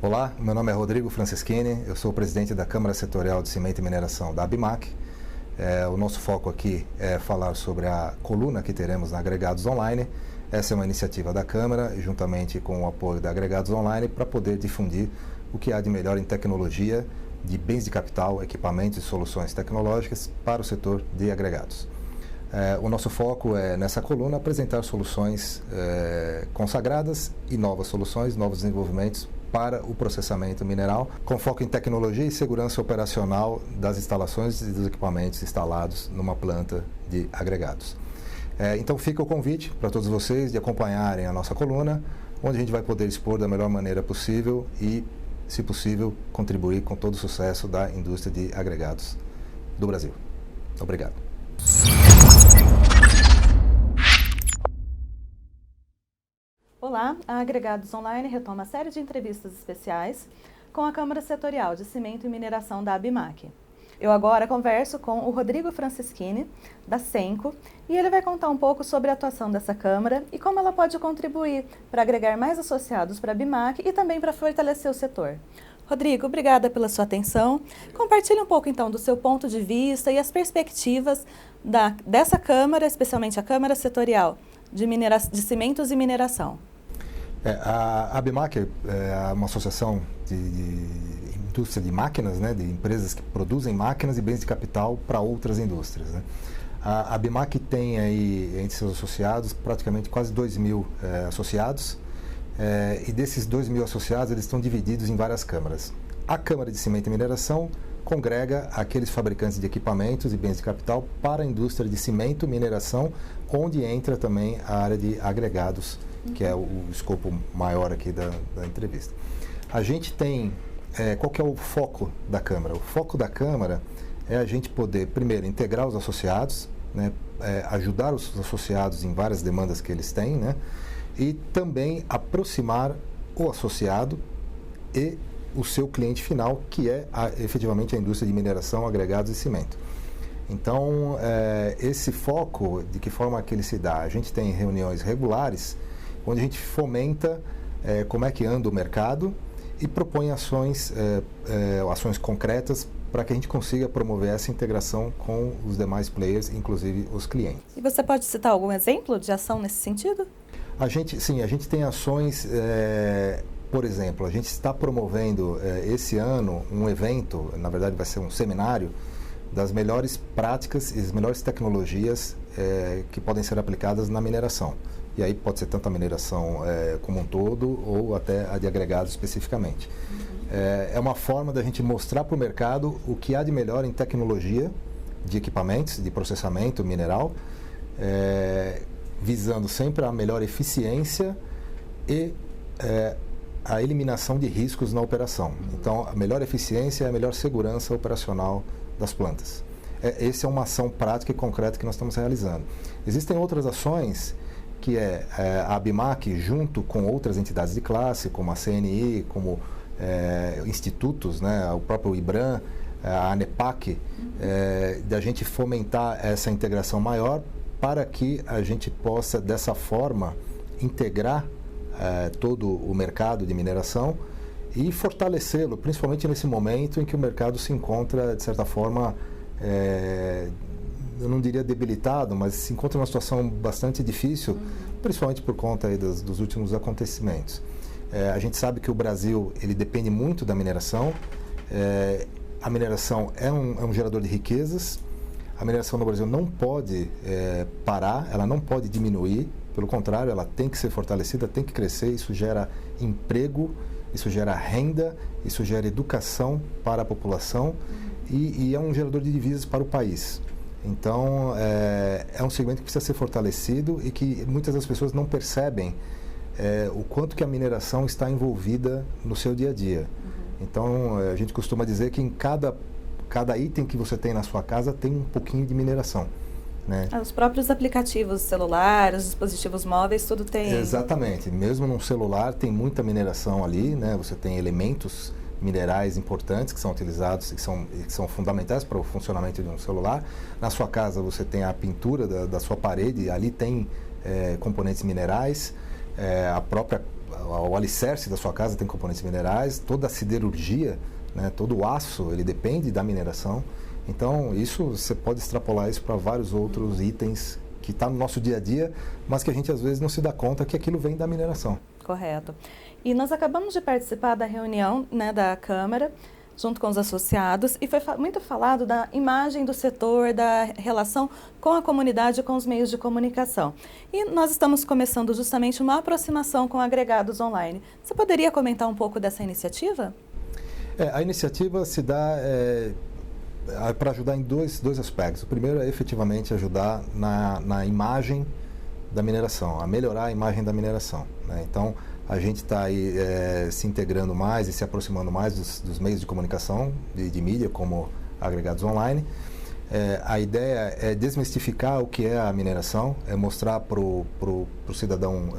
Olá, meu nome é Rodrigo Franceschini, eu sou o presidente da Câmara Setorial de Cimento e Mineração da ABIMAQ. O nosso foco aqui é falar sobre a coluna que teremos na Agregados Online. Essa é uma iniciativa da Câmara, juntamente com o apoio da Agregados Online, para poder difundir o que há de melhor em tecnologia, de bens de capital, equipamentos e soluções tecnológicas para o setor de agregados. O nosso foco é, nessa coluna, apresentar soluções consagradas e novas soluções, novos desenvolvimentos para o processamento mineral, com foco em tecnologia e segurança operacional das instalações e dos equipamentos instalados numa planta de agregados. Então fica o convite para todos vocês de acompanharem a nossa coluna, onde a gente vai poder expor da melhor maneira possível e, se possível, contribuir com todo o sucesso da indústria de agregados do Brasil. Obrigado. Olá, a Agregados Online retoma a série de entrevistas especiais com a Câmara Setorial de Cimento e Mineração da ABIMAQ. Eu agora converso com o Rodrigo Franceschini, da Cenco, e ele vai contar um pouco sobre a atuação dessa Câmara e como ela pode contribuir para agregar mais associados para a ABIMAQ e também para fortalecer o setor. Rodrigo, obrigada pela sua atenção. Compartilhe um pouco, então, do seu ponto de vista e as perspectivas dessa Câmara, especialmente a Câmara Setorial de Cimentos e Mineração. A ABIMAQ é uma associação de indústria de máquinas, né, de empresas que produzem máquinas e bens de capital para outras indústrias, né. A ABIMAQ tem aí, entre seus associados, praticamente quase 2.000 associados, e desses 2.000 associados, eles estão divididos em várias câmaras. A Câmara de Cimento e Mineração congrega aqueles fabricantes de equipamentos e bens de capital para a indústria de cimento, mineração, onde entra também a área de agregados, que é o escopo maior aqui da entrevista. A gente tem, qual que é o foco da Câmara? O foco da Câmara é a gente poder, primeiro, integrar os associados, né, ajudar os associados em várias demandas que eles têm, né, e também aproximar o associado e o seu cliente final, que é efetivamente a indústria de mineração, agregados e cimento. Então, esse foco, de que forma que ele se dá? A gente tem reuniões regulares, onde a gente fomenta como é que anda o mercado e propõe ações concretas para que a gente consiga promover essa integração com os demais players, inclusive os clientes. E você pode citar algum exemplo de ação nesse sentido? A gente tem ações, por exemplo, a gente está promovendo esse ano um evento, na verdade vai ser um seminário, das melhores práticas e as melhores tecnologias que podem ser aplicadas na mineração. E aí pode ser tanto a mineração como um todo ou até a de agregados especificamente. É uma forma da gente mostrar para o mercado o que há de melhor em tecnologia de equipamentos, de processamento mineral, visando sempre a melhor eficiência e a eliminação de riscos na operação. Então, a melhor eficiência é a melhor segurança operacional das plantas. Essa é uma ação prática e concreta que nós estamos realizando. Existem outras ações que a ABIMAQ, junto com outras entidades de classe, como a CNI, como institutos, né, o próprio IBRAM, a ANEPAC, da gente fomentar essa integração maior para que a gente possa, dessa forma, integrar todo o mercado de mineração e fortalecê-lo, principalmente nesse momento em que o mercado se encontra, de certa forma, eu não diria debilitado, mas se encontra numa situação bastante difícil, principalmente por conta aí dos últimos acontecimentos. A gente sabe que o Brasil ele depende muito da mineração. A mineração é um gerador de riquezas. A mineração no Brasil não pode parar, ela não pode diminuir. Pelo contrário, ela tem que ser fortalecida, tem que crescer. Isso gera emprego, isso gera renda, isso gera educação para a população e é um gerador de divisas para o país. Então, é um segmento que precisa ser fortalecido e que muitas das pessoas não percebem o quanto que a mineração está envolvida no seu dia a dia. Então, a gente costuma dizer que em cada item que você tem na sua casa tem um pouquinho de mineração, né? Os próprios aplicativos celulares, os dispositivos móveis, tudo tem... Exatamente. Mesmo num celular tem muita mineração ali, né? Você tem elementos minerais importantes que são utilizados e que são fundamentais para o funcionamento de um celular. Na sua casa você tem a pintura da sua parede, ali tem componentes minerais, o alicerce da sua casa tem componentes minerais, toda a siderurgia, né, todo o aço, ele depende da mineração. Então, você pode extrapolar isso para vários outros itens que estão no nosso dia a dia, mas que a gente às vezes não se dá conta que aquilo vem da mineração. Correto. E nós acabamos de participar da reunião, né, da Câmara, junto com os associados, e foi muito falado da imagem do setor, da relação com a comunidade e com os meios de comunicação. E nós estamos começando justamente uma aproximação com agregados online. Você poderia comentar um pouco dessa iniciativa? A iniciativa se dá para ajudar em dois aspectos. O primeiro é efetivamente ajudar na imagem da mineração, a melhorar a imagem da mineração, né? Então, a gente está aí se integrando mais e se aproximando mais dos meios de comunicação, de mídia, como agregados online. A ideia é desmistificar o que é a mineração, é mostrar para o cidadão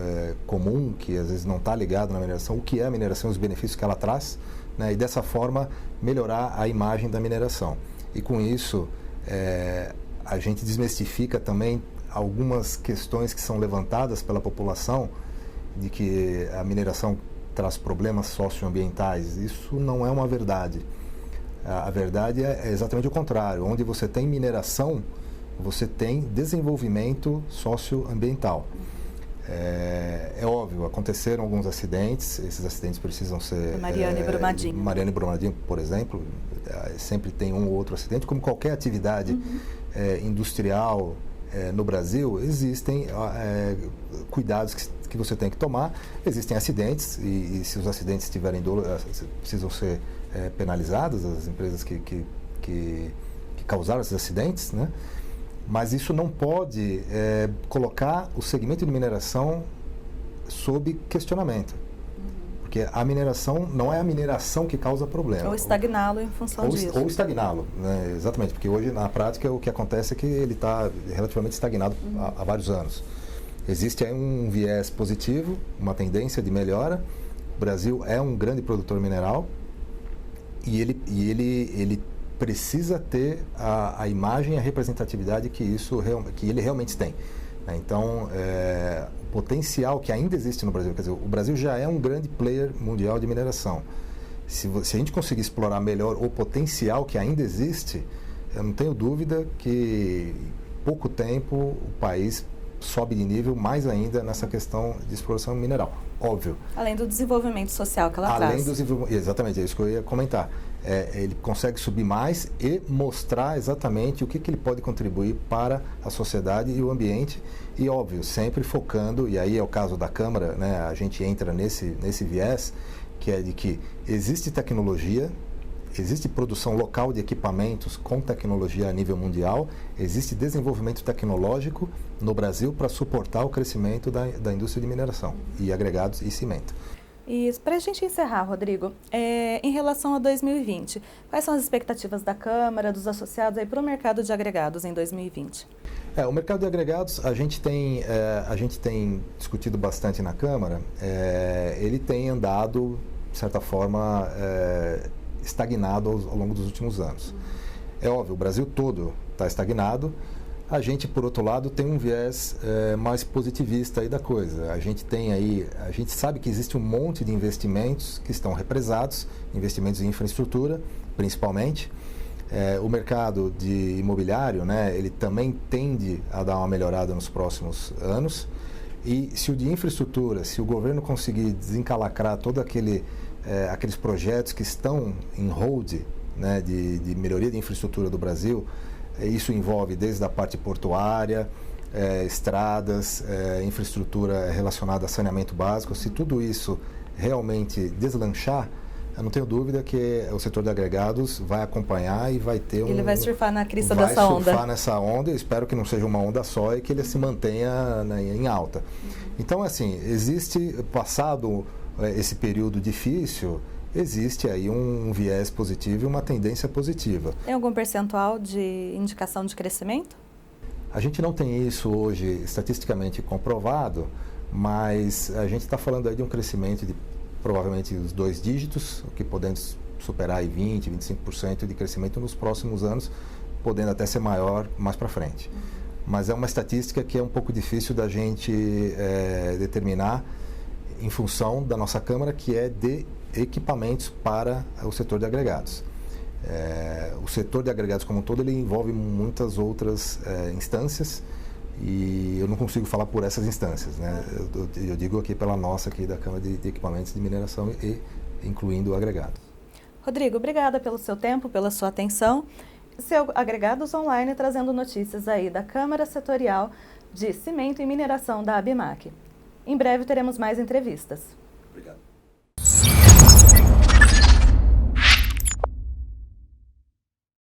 comum, que às vezes não está ligado na mineração, o que é a mineração e os benefícios que ela traz, né? E dessa forma melhorar a imagem da mineração. E com isso, a gente desmistifica também algumas questões que são levantadas pela população, de que a mineração traz problemas socioambientais. Isso não é uma verdade. A verdade é exatamente o contrário. Onde você tem mineração, você tem desenvolvimento socioambiental. É óbvio, aconteceram alguns acidentes, esses acidentes precisam ser... Mariana e Brumadinho. Mariana e Brumadinho, por exemplo, sempre tem um ou outro acidente, como qualquer atividade industrial no Brasil, existem cuidados que você tem que tomar, existem acidentes e se os acidentes tiverem dolo, precisam ser penalizadas, as empresas que causaram esses acidentes, né? Mas isso não pode colocar o segmento de mineração sob questionamento. Porque a mineração não é a mineração que causa problema. Ou estagná-lo em função disso. Ou estagná-lo, né? Exatamente, porque hoje na prática o que acontece é que ele está relativamente estagnado há vários anos. Existe aí um viés positivo, uma tendência de melhora. O Brasil é um grande produtor mineral e ele precisa ter a imagem e a representatividade que ele realmente tem. Então, o potencial que ainda existe no Brasil, quer dizer, o Brasil já é um grande player mundial de mineração. Se a gente conseguir explorar melhor o potencial que ainda existe, eu não tenho dúvida que em pouco tempo o país sobe de nível mais ainda nessa questão de exploração mineral. Óbvio. Além do desenvolvimento social que ela traz. Exatamente, é isso que eu ia comentar. Ele consegue subir mais e mostrar exatamente o que ele pode contribuir para a sociedade e o ambiente. E, óbvio, sempre focando, e aí é o caso da Câmara, né, a gente entra nesse viés, que é de que existe tecnologia, existe produção local de equipamentos com tecnologia a nível mundial, existe desenvolvimento tecnológico no Brasil para suportar o crescimento da indústria de mineração e agregados e cimento. E para a gente encerrar, Rodrigo, em relação a 2020, quais são as expectativas da Câmara, dos associados para o mercado de agregados em 2020? O mercado de agregados, a gente tem discutido bastante na Câmara, ele tem andado, de certa forma, estagnado ao longo dos últimos anos. É óbvio, o Brasil todo está estagnado. A gente, por outro lado, tem um viés mais positivista aí da coisa. A gente sabe que existe um monte de investimentos que estão represados, investimentos em infraestrutura, principalmente. O mercado de imobiliário, né, ele também tende a dar uma melhorada nos próximos anos. E se o de infraestrutura, se o governo conseguir desencalacrar todo aqueles projetos que estão em hold, né, de melhoria de infraestrutura do Brasil, isso envolve desde a parte portuária, estradas, infraestrutura relacionada a saneamento básico. Se tudo isso realmente deslanchar, eu não tenho dúvida que o setor de agregados vai acompanhar e vai ter Ele vai surfar na crista dessa onda. Vai surfar nessa onda, eu espero que não seja uma onda só e que ele se mantenha, né, em alta. Então, assim, passado esse período difícil, existe aí um viés positivo e uma tendência positiva. Tem algum percentual de indicação de crescimento? A gente não tem isso hoje estatisticamente comprovado, mas a gente está falando aí de um crescimento de provavelmente os 2 dígitos, o que podendo superar aí 20%, 25% de crescimento nos próximos anos, podendo até ser maior mais para frente. Mas é uma estatística que é um pouco difícil da gente determinar em função da nossa Câmara, que é de equipamentos para o setor de agregados. O setor de agregados como um todo, ele envolve muitas outras instâncias, e eu não consigo falar por essas instâncias, né? Eu digo aqui pela nossa, aqui da Câmara de Equipamentos de Mineração, e incluindo agregados. Rodrigo, obrigada pelo seu tempo, pela sua atenção. Seu Agregados Online trazendo notícias aí da Câmara Setorial de Cimento e Mineração da ABIMAQ. Em breve teremos mais entrevistas. Obrigado.